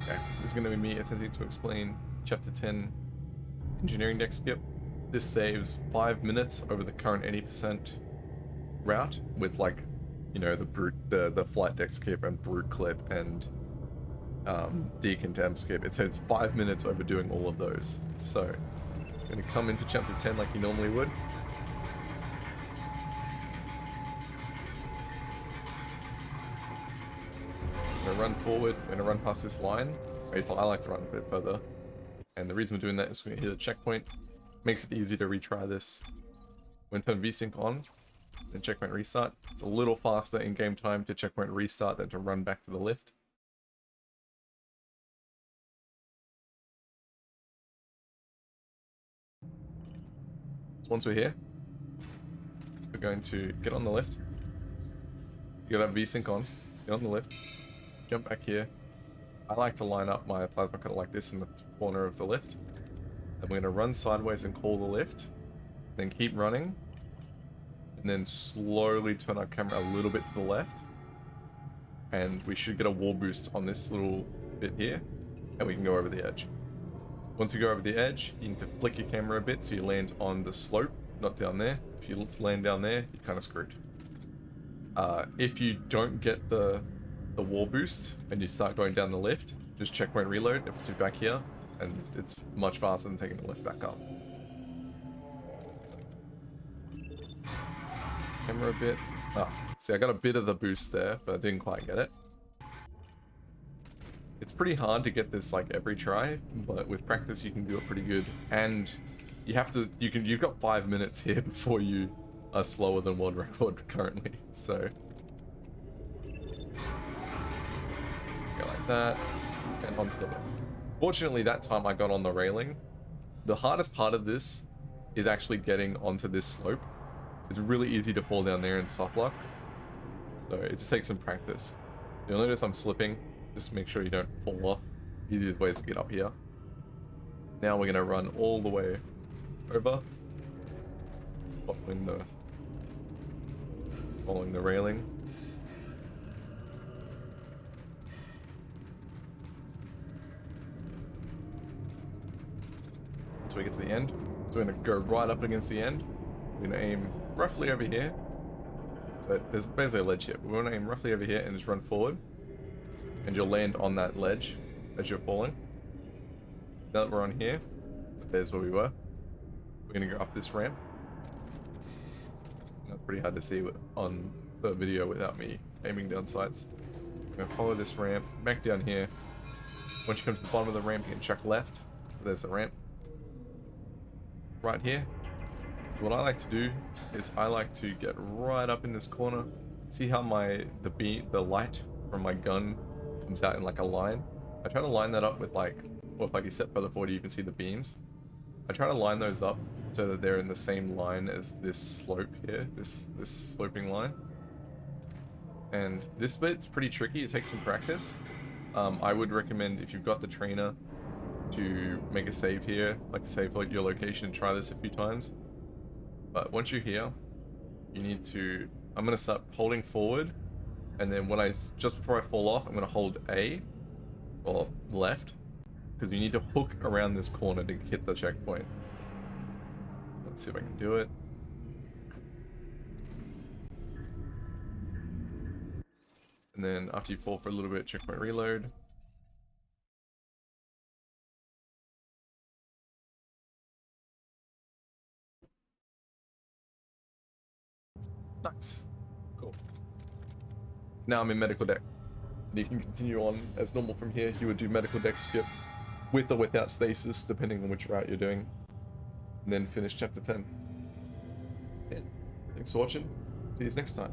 Okay, this is going to be me attempting to explain Chapter 10 Engineering Deck Skip. This saves 5 minutes over the current 80% route with, like, you know, the flight deck skip and brute clip and decontempt skip. It saves 5 minutes over doing all of those. So, I'm going to come into Chapter 10 like you normally would. I'm going to run forward, I'm going to run past this line. I like to run a bit further. And the reason we're doing that is we're going to hit a checkpoint. Makes it easy to retry this. We're going to turn VSync on, then checkpoint restart. It's a little faster in game time to checkpoint restart than to run back to the lift. So once we're here, we're going to get on the lift. You gotta have VSync on, get on the lift, jump back here. I like to line up my plasma cutter like this in the corner of the lift. And we're going to run sideways and call the lift. Then keep running. And then slowly turn our camera a little bit to the left. And we should get a wall boost on this little bit here. And we can go over the edge. Once you go over the edge, you need to flick your camera a bit so you land on the slope, not down there. If you land down there, you're kind of screwed. If you don't get the wall boost and you start going down the lift, just checkpoint reload to back here, and it's much faster than taking the lift back up. Camera a bit. See, I got a bit of the boost there, but I didn't quite get it. It's pretty hard to get this like every try, but with practice you can do it pretty good. And you have to, you've got 5 minutes here before you are slower than world record currently, so. Go like that, and onto the lift. Fortunately, that time I got on the railing. The hardest part of this is actually getting onto this slope. It's really easy to fall down there and soft lock. So it just takes some practice. You'll notice I'm slipping. Just make sure you don't fall off. Easiest ways to get up here. Now we're gonna run all the way over. Following the railing. Until we get to the end. So we're going to go right up against the end. We're going to aim roughly over here. So there's basically a ledge here. But we're going to aim roughly over here and just run forward. And you'll land on that ledge as you're falling. Now that we're on here, there's where we were. We're going to go up this ramp. That's pretty hard to see on the video without me aiming down sights. We're going to follow this ramp back down here. Once you come to the bottom of the ramp, you can chuck left. There's the ramp. Right here. So what I like to do is I like to get right up in this corner. See how the light from my gun comes out in like a line? I try to line that up with like, or if you step further forward you can see the beams. I try to line those up so that they're in the same line as this slope here, this sloping line. And this bit's pretty tricky, it takes some practice. I would recommend, if you've got the trainer, to make a save here, like save like your location and try this a few times. But once you're here, you need to, I'm going to start holding forward, and then when just before I fall off, I'm going to hold A, or left, because you need to hook around this corner to hit the checkpoint. Let's see if I can do it. And then after you fall for a little bit, checkpoint reload. Nice. Cool. Now I'm in medical deck. And you can continue on as normal from here. You would do medical deck skip with or without stasis, depending on which route you're doing. And then finish chapter 10. Yeah. Thanks for watching. See you next time.